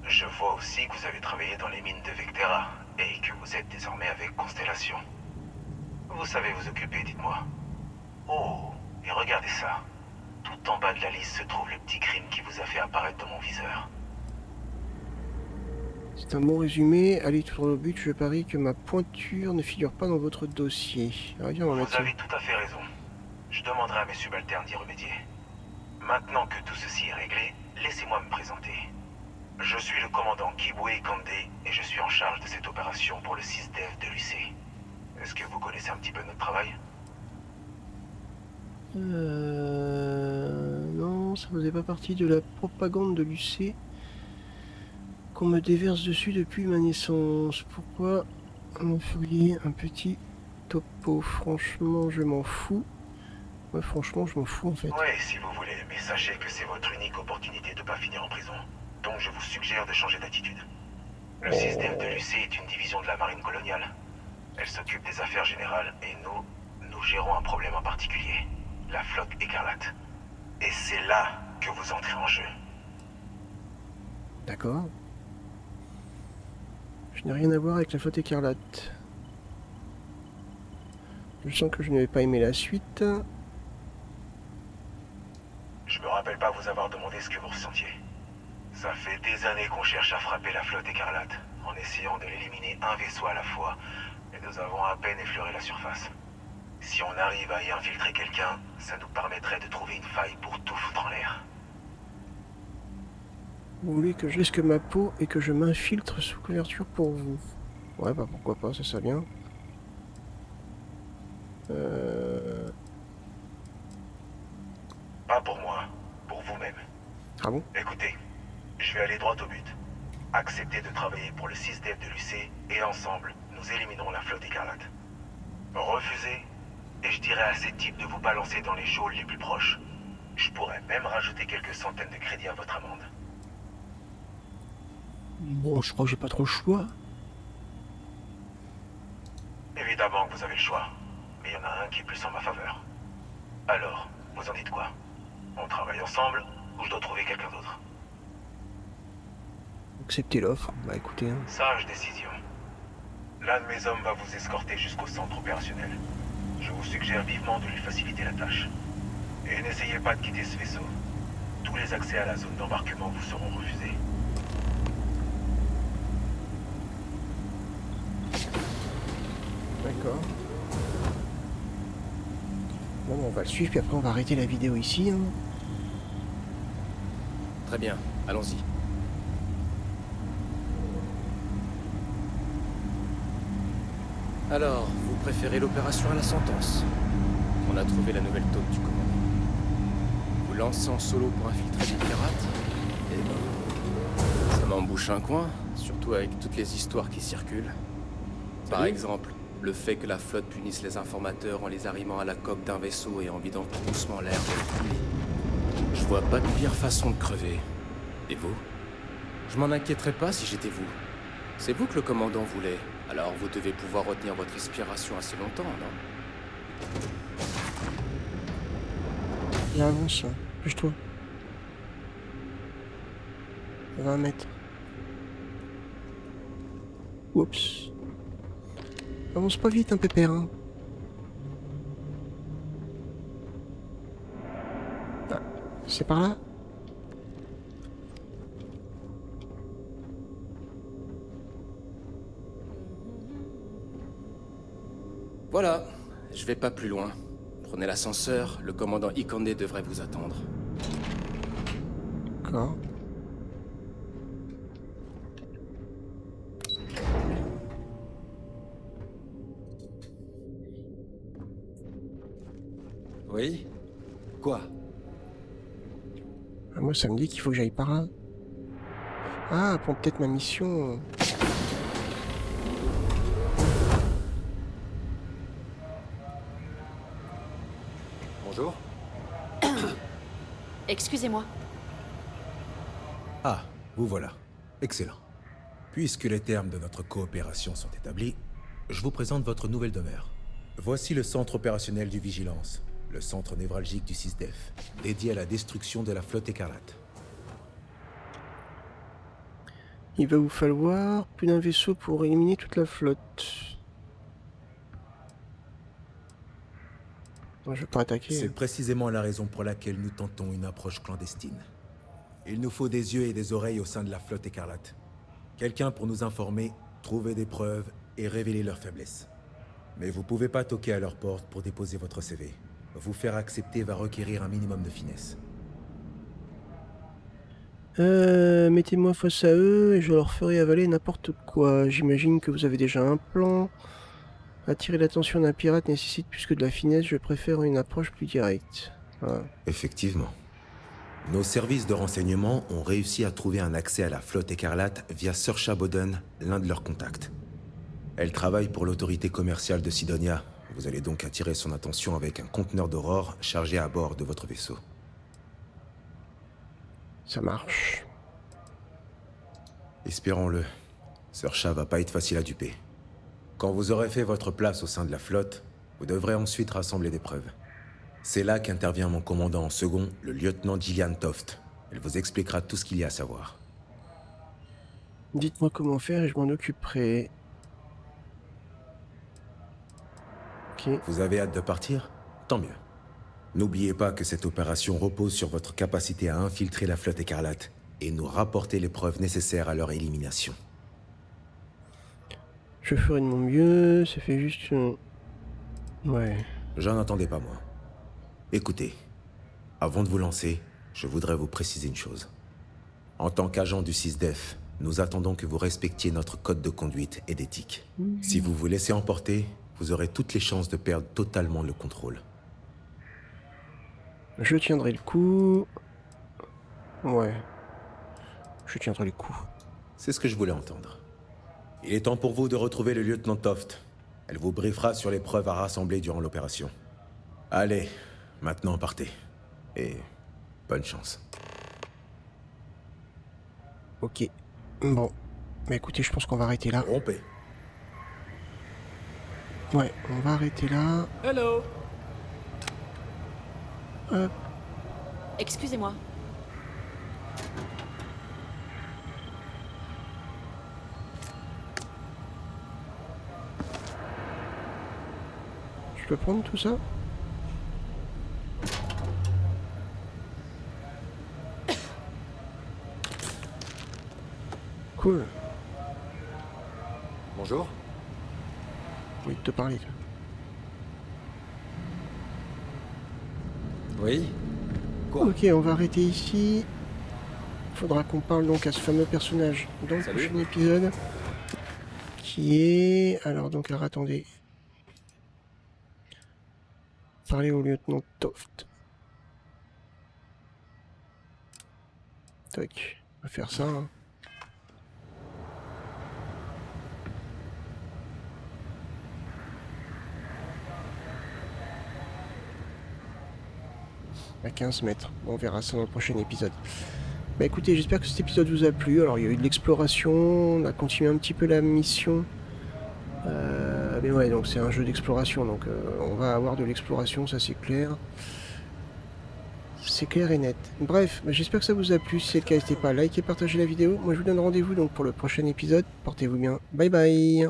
Je vois aussi que vous avez travaillé dans les mines de Vectera, et que vous êtes désormais avec Constellation. Vous savez vous occuper, dites-moi. Oh, et regardez ça. Tout en bas de la liste se trouve le petit crime qui vous a fait apparaître dans mon viseur. C'est un bon résumé. Allez tout au but, je parie que ma pointure ne figure pas dans votre dossier. Ah, viens, on va mettre Vous ça. avez tout à fait raison. Je demanderai à mes subalternes d'y remédier. Maintenant que tout ceci est réglé, laissez-moi me présenter. Je suis le commandant Kibwe Kande et je suis en charge de cette opération pour le 6DEV de l'UC. Est-ce que vous connaissez un petit peu notre travail? Non, ça faisait pas partie de la propagande de l'UC qu'on me déverse dessus depuis ma naissance. Pourquoi me feriez un petit topo? Franchement, je m'en fous. Ouais, franchement, je m'en fous en fait. Oui, si vous voulez, mais sachez que c'est votre unique opportunité de pas finir en prison. Donc je vous suggère de changer d'attitude. Le 6DEV de l'UC est une division de la marine coloniale. Elle s'occupe des affaires générales et nous gérons un problème en particulier. La flotte écarlate. Et c'est là que vous entrez en jeu. D'accord. Je n'ai rien à voir avec la flotte écarlate. Je sens que je ne vais pas aimer la suite. Je me rappelle pas vous avoir demandé ce que vous ressentiez. Ça fait des années qu'on cherche à frapper la flotte écarlate, en essayant de l'éliminer un vaisseau à la fois, et nous avons à peine effleuré la surface. Si on arrive à y infiltrer quelqu'un, ça nous permettrait de trouver une faille pour tout foutre en l'air. Vous voulez que je risque ma peau et que je m'infiltre sous couverture pour vous? Ouais, bah pourquoi pas, c'est ça bien. Pas pour moi, pour vous-même. Ah bon? Écoutez, je vais aller droit au but. Acceptez de travailler pour le 6DEV de l'UC et ensemble, nous éliminerons la flotte écarlate. Refusez, et je dirai à ces types de vous balancer dans les geôles les plus proches. Je pourrais même rajouter quelques centaines de crédits à votre amende. Bon, je crois que j'ai pas trop le choix. Évidemment que vous avez le choix, mais il y en a un qui est plus en ma faveur. Alors, vous en dites quoi? On travaille ensemble, ou je dois trouver quelqu'un d'autre? Acceptez l'offre. Bah écoutez. Hein. Sage décision. L'un de mes hommes va vous escorter jusqu'au centre opérationnel. Je vous suggère vivement de lui faciliter la tâche. Et n'essayez pas de quitter ce vaisseau. Tous les accès à la zone d'embarquement vous seront refusés. D'accord. Bon, on va le suivre, puis après on va arrêter la vidéo ici. Hein. Très bien, allons-y. Alors, vous préférez l'opération à la sentence? On a trouvé la nouvelle taupe du commandant. Vous lancez en solo pour infiltrer les pirates? Eh ben, ça m'embouche un coin, surtout avec toutes les histoires qui circulent. Par exemple, le fait que la flotte punisse les informateurs en les arrimant à la coque d'un vaisseau et en vidant tout doucement l'air de la coulée. Je vois pas de pire façon de crever. Et vous? Je m'en inquiéterais pas si j'étais vous. C'est vous que le commandant voulait. Alors vous devez pouvoir retenir votre respiration assez longtemps, non? Il avance, bouge-toi. 20 mètres. Oups. Avance pas vite, pépère. Hein. Ah, c'est par là? Voilà, je vais pas plus loin. Prenez l'ascenseur, le commandant Ikande devrait vous attendre. D'accord. Oui? Quoi? Ah, moi, ça me dit qu'il faut que j'aille par là. Ah, pour peut-être ma mission. Bonjour. Excusez-moi. Ah, vous voilà. Excellent. Puisque les termes de notre coopération sont établis, je vous présente votre nouvelle demeure. Voici le centre opérationnel du Vigilance, le centre névralgique du SysDef, dédié à la destruction de la flotte écarlate. Il va vous falloir plus d'un vaisseau pour éliminer toute la flotte. Je vais pas attaquer. C'est précisément la raison pour laquelle nous tentons une approche clandestine. Il nous faut des yeux et des oreilles au sein de la flotte écarlate. Quelqu'un pour nous informer, trouver des preuves et révéler leurs faiblesses. Mais vous pouvez pas toquer à leur porte pour déposer votre CV. Vous faire accepter va requérir un minimum de finesse. Mettez-moi face à eux et je leur ferai avaler n'importe quoi. J'imagine que vous avez déjà un plan. Attirer l'attention d'un pirate nécessite plus que de la finesse, je préfère une approche plus directe. Voilà. Effectivement. Nos services de renseignement ont réussi à trouver un accès à la flotte écarlate via Saoirse Boden, l'un de leurs contacts. Elle travaille pour l'autorité commerciale de Sidonia. Vous allez donc attirer son attention avec un conteneur d'aurore chargé à bord de votre vaisseau. Ça marche. Espérons-le. Saoirse va pas être facile à duper. Quand vous aurez fait votre place au sein de la flotte, vous devrez ensuite rassembler des preuves. C'est là qu'intervient mon commandant en second, le lieutenant Gillian Toft. Elle vous expliquera tout ce qu'il y a à savoir. Dites-moi comment faire et je m'en occuperai. Ok. Vous avez hâte de partir? Tant mieux. N'oubliez pas que cette opération repose sur votre capacité à infiltrer la flotte écarlate et nous rapporter les preuves nécessaires à leur élimination. Je ferai de mon mieux, ça fait juste... Ouais. J'en attendais pas moi. Écoutez, avant de vous lancer, je voudrais vous préciser une chose. En tant qu'agent du SysDef, nous attendons que vous respectiez notre code de conduite et d'éthique. Si vous vous laissez emporter, vous aurez toutes les chances de perdre totalement le contrôle. Je tiendrai le coup. Ouais. Je tiendrai le coup. C'est ce que je voulais entendre. Il est temps pour vous de retrouver le lieutenant Toft. Elle vous briefera sur les preuves à rassembler durant l'opération. Allez, maintenant partez. Et bonne chance. Ok. Bon. Mais écoutez, je pense qu'on va arrêter là. Rompez. Ouais, on va arrêter là. Hello. Hop. Excusez-moi. Je peux prendre tout ça? Cool. Bonjour. J'ai envie de te parler. Toi. Oui? Ok, on va arrêter ici. Faudra qu'on parle donc à ce fameux personnage dans le prochain épisode. Qui est... Alors donc, attendez. Parler au lieutenant Toft. Tac, on va faire ça. Hein. À 15 mètres. On verra ça dans le prochain épisode. Bah écoutez, j'espère que cet épisode vous a plu. Alors il y a eu de l'exploration, on a continué un petit peu la mission. Mais ouais, donc c'est un jeu d'exploration, donc on va avoir de l'exploration, ça c'est clair. C'est clair et net. Bref, bah, j'espère que ça vous a plu. Si c'est le cas, n'hésitez pas à liker et partager la vidéo. Moi je vous donne rendez-vous donc pour le prochain épisode. Portez-vous bien. Bye bye.